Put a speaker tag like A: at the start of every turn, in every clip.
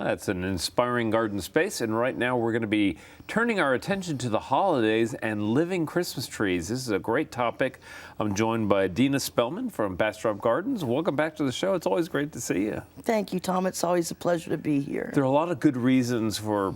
A: It's an inspiring garden space, and right now we're going to be turning our attention to the holidays and living Christmas trees. This is a great topic. I'm joined by Dina Spellman from Bastrop Gardens. Welcome back to the show. It's always great to see you.
B: Thank you, Tom. It's always a pleasure to be here.
A: There are a lot of good reasons for,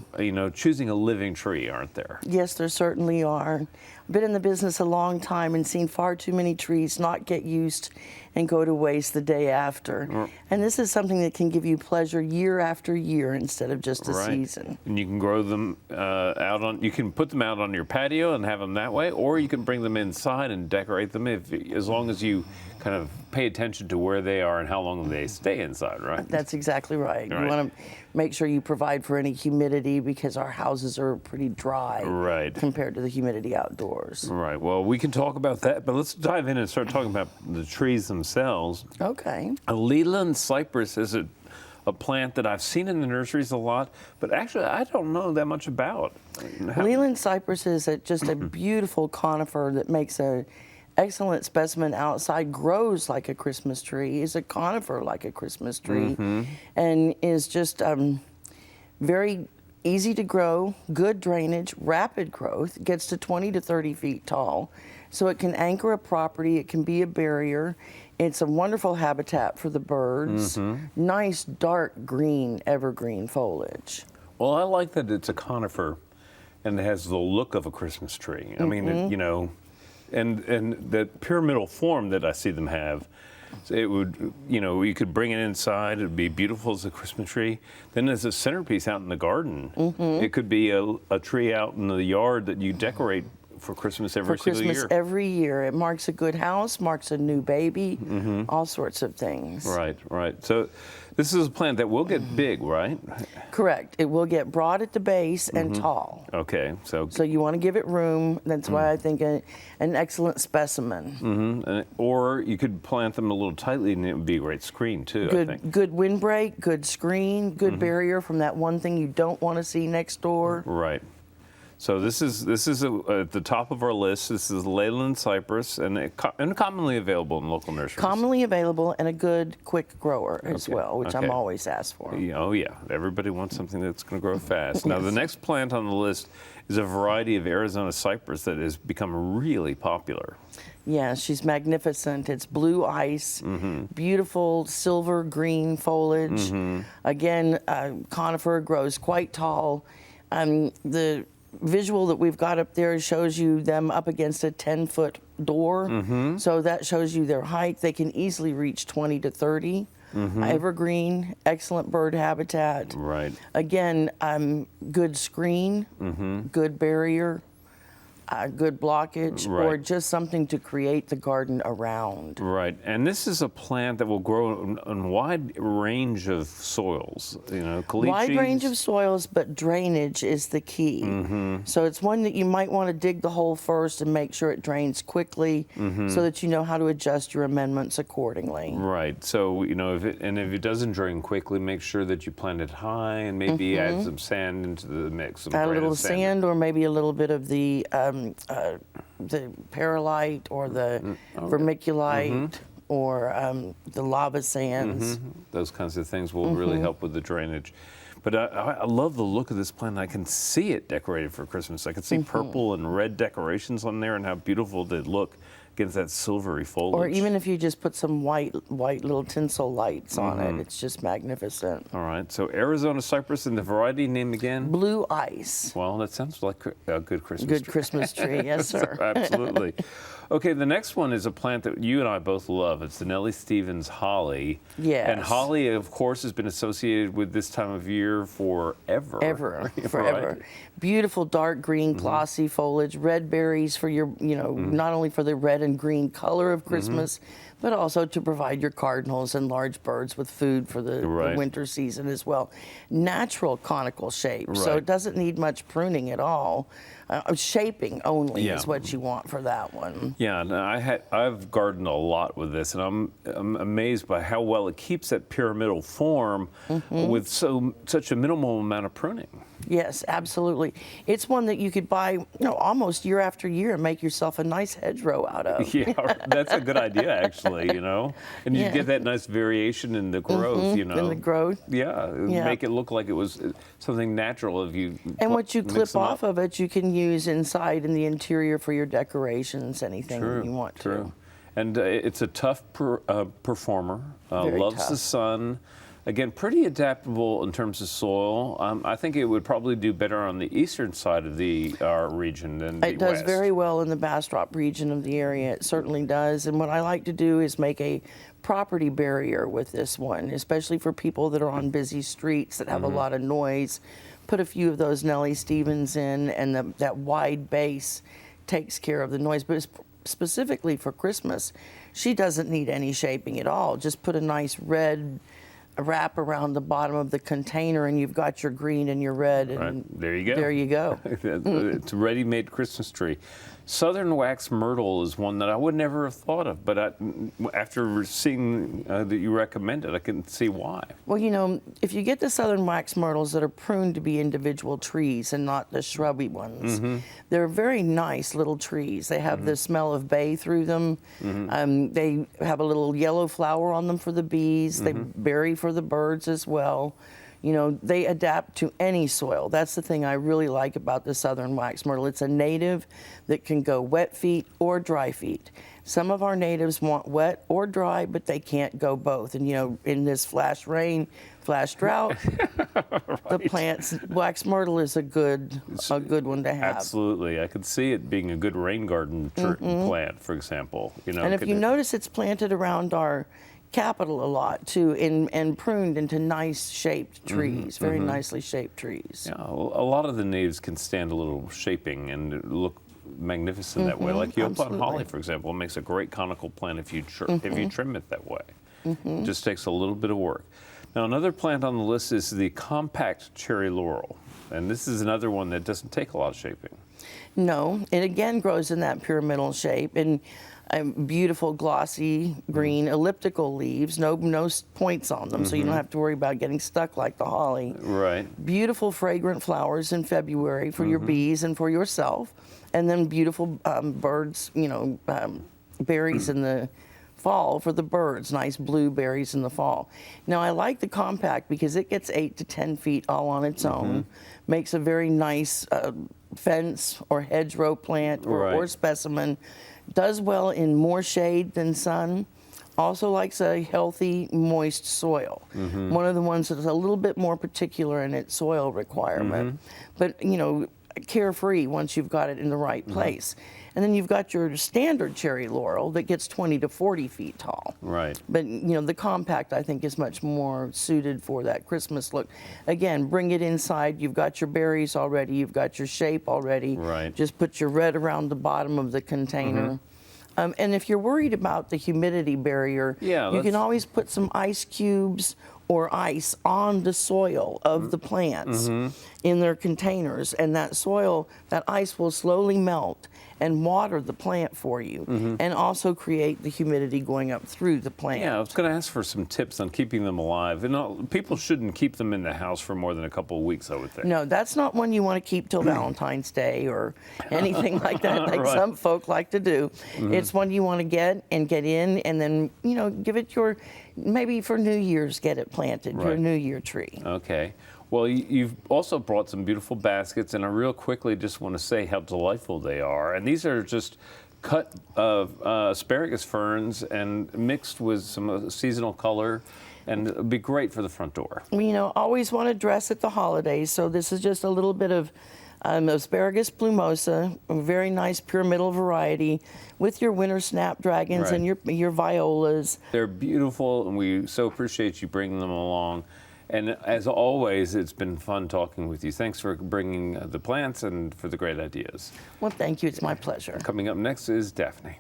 A: choosing a living tree, aren't there?
B: Yes, there certainly are. I've been in the business a long time and seen far too many trees not get used and go to waste the day after. And this is something that can give you pleasure year after year instead of just a season.
A: And you can grow them you can put them out on your patio and have them that way, or you can bring them inside and decorate them as long as you kind of pay attention to where they are and how long they stay inside, right?
B: That's exactly right. You want to make sure you provide for any humidity because our houses are pretty dry compared to the humidity outdoors.
A: Right. Well, we can talk about that, but let's dive in and start talking about the trees themselves.
B: Okay.
A: A Leyland cypress is a plant that I've seen in the nurseries a lot, but actually I don't know that much about.
B: Leyland cypress is just a beautiful conifer that makes an excellent specimen outside, grows like a Christmas tree, is a conifer like a Christmas tree, and is just very easy to grow, good drainage, rapid growth, gets to 20 to 30 feet tall. So it can anchor a property, it can be a barrier. It's a wonderful habitat for the birds. Nice dark green evergreen foliage.
A: Well, I like that it's a conifer and it has the look of a Christmas tree. I mean, and the pyramidal form that I see them have, it would, you could bring it inside, it would be beautiful as a Christmas tree. Then as a centerpiece out in the garden, it could be a tree out in the yard that you decorate for Christmas every single year. For Christmas
B: every year. It marks a good house, marks a new baby, all sorts of things.
A: Right, right. So this is a plant that will get big, right?
B: Correct. It will get broad at the base and tall.
A: Okay. So
B: you want to give it room. That's why I think an excellent specimen.
A: Or you could plant them a little tightly and it would be a great screen too, I think.
B: Good windbreak, good screen, good barrier from that one thing you don't want to see next door.
A: Right. So this is at the top of our list. This is Leyland cypress, and commonly available in local nurseries.
B: Commonly available and a good quick grower as well, which I'm always asked for.
A: Oh yeah, everybody wants something that's going to grow fast. Now the next plant on the list is a variety of Arizona cypress that has become really popular.
B: Yeah, she's magnificent. It's blue ice, beautiful silver green foliage. Again, conifer grows quite tall. The visual that we've got up there shows you them up against a 10-foot door. So that shows you their height. They can easily reach 20 to 30. Evergreen, excellent bird habitat.
A: Right.
B: Again, good screen, good barrier, good blockage, or just something to create the garden around.
A: Right, and this is a plant that will grow in a wide range of soils. Caliche.
B: Wide range of soils, but drainage is the key. So it's one that you might want to dig the hole first and make sure it drains quickly, so that you know how to adjust your amendments accordingly.
A: Right. So if it doesn't drain quickly, make sure that you plant it high and maybe add some sand into the mix.
B: Add a little sand, or maybe a little bit of the perlite or the vermiculite or the lava sands.
A: Those kinds of things will really help with the drainage. But I love the look of this plant. I can see it decorated for Christmas. I can see purple and red decorations on there and how beautiful they look against that silvery foliage.
B: Or even if you just put some white little tinsel lights on it, it's just magnificent.
A: All right, so Arizona cypress, and the variety name again?
B: Blue ice.
A: Well, that sounds like a good Christmas tree.
B: Good Christmas tree, yes, sir.
A: Absolutely. Okay, the next one is a plant that you and I both love. It's the Nellie Stevens holly.
B: Yes.
A: And holly, of course, has been associated with this time of year forever.
B: Forever. Beautiful dark green glossy foliage, red berries for your, not only for the red and green color of Christmas, but also to provide your cardinals and large birds with food for the winter season as well. Natural conical shape, so it doesn't need much pruning at all. Shaping only is what you want for that one.
A: Yeah, I've gardened a lot with this, and I'm amazed by how well it keeps that pyramidal form with such a minimal amount of pruning.
B: Yes, absolutely. It's one that you could buy, almost year after year and make yourself a nice hedgerow out of.
A: Yeah, that's a good idea, actually. And you
B: Yeah.
A: get that nice variation in the growth,
B: In the growth.
A: Yeah,
B: Yeah.
A: make it look like it was something natural if you
B: And what you
A: mix
B: clip
A: them
B: off
A: up.
B: of it, you can use inside in the interior for your decorations, anything that you want
A: True.
B: to.
A: And it's a tough performer,
B: Very
A: loves the
B: tough.
A: sun. Again, pretty adaptable in terms of soil. I think it would probably do better on the eastern side of our region than the
B: It does
A: west.
B: very well in the Bastrop region of the area. It certainly does. And what I like to do is make a property barrier with this one, especially for people that are on busy streets that have a lot of noise. Put a few of those Nellie Stevens in, and that wide base takes care of the noise. But specifically for Christmas, she doesn't need any shaping at all. Just put a nice red wrap around the bottom of the container, and you've got your green and your red, and
A: Right, there you go.
B: there you go.
A: It's a ready-made Christmas tree. Southern wax myrtle is one that I would never have thought of, but after seeing that you recommend it, I can see why.
B: Well, if you get the southern wax myrtles that are pruned to be individual trees and not the shrubby ones, they're very nice little trees. They have the smell of bay through them. They have a little yellow flower on them for the bees. They berry for the birds as well. They adapt to any soil. That's the thing I really like about the southern wax myrtle. It's a native that can go wet feet or dry feet. Some of our natives want wet or dry, but they can't go both. And, in this flash rain, flash drought, the plants, wax myrtle is a good one to have.
A: Absolutely. I could see it being a good rain garden plant, for example.
B: And if you notice, it's planted around our capital a lot too, and pruned into nice shaped trees, very nicely shaped trees.
A: Yeah, a lot of the natives can stand a little shaping and look magnificent that way. Like Yopon
B: absolutely.
A: holly, for example, makes a great conical plant if you trim it that way. It just takes a little bit of work. Now, another plant on the list is the compact cherry laurel, and this is another one that doesn't take a lot of shaping.
B: No, it again grows in that pyramidal shape, and beautiful glossy green elliptical leaves, no points on them, so you don't have to worry about getting stuck like the holly.
A: Right.
B: Beautiful fragrant flowers in February for your bees and for yourself, and then beautiful birds, berries in the fall for the birds, nice blue berries in the fall. Now, I like the compact because it gets 8 to 10 feet all on its own, makes a very nice fence or hedgerow plant or
A: Right.
B: specimen, does well in more shade than sun. Also likes a healthy, moist soil. One of the ones that's a little bit more particular in its soil requirement. But, carefree once you've got it in the right place. And then you've got your standard cherry laurel that gets 20 to 40 feet tall.
A: Right.
B: But, the compact, I think, is much more suited for that Christmas look. Again, bring it inside. You've got your berries already. You've got your shape already.
A: Right.
B: Just put your red around the bottom of the container. And if you're worried about the humidity barrier,
A: Yeah,
B: you can
A: that's-
B: always put some ice cubes or ice on the soil of the plants in their containers, and that ice will slowly melt and water the plant for you, and also create the humidity going up through the plant.
A: Yeah, I was going to ask for some tips on keeping them alive. And people shouldn't keep them in the house for more than a couple of weeks, I would think.
B: No, that's not one you want to keep till Valentine's Day or anything like that, like
A: Right.
B: some folk like to do. It's one you want to get in, and then, give it maybe for New Year's, get it planted, your
A: Right.
B: New Year tree.
A: Okay. Well, you've also brought some beautiful baskets, and I real quickly just want to say how delightful they are. And these are just cut asparagus ferns and mixed with some seasonal color, and it would be great for the front door.
B: Always want to dress at the holidays, so this is just a little bit of asparagus plumosa, a very nice pyramidal variety, with your winter snapdragons and your violas.
A: They're beautiful, and we so appreciate you bringing them along. And as always, it's been fun talking with you. Thanks for bringing the plants and for the great ideas.
B: Well, thank you. It's my pleasure.
A: Coming up next is Daphne.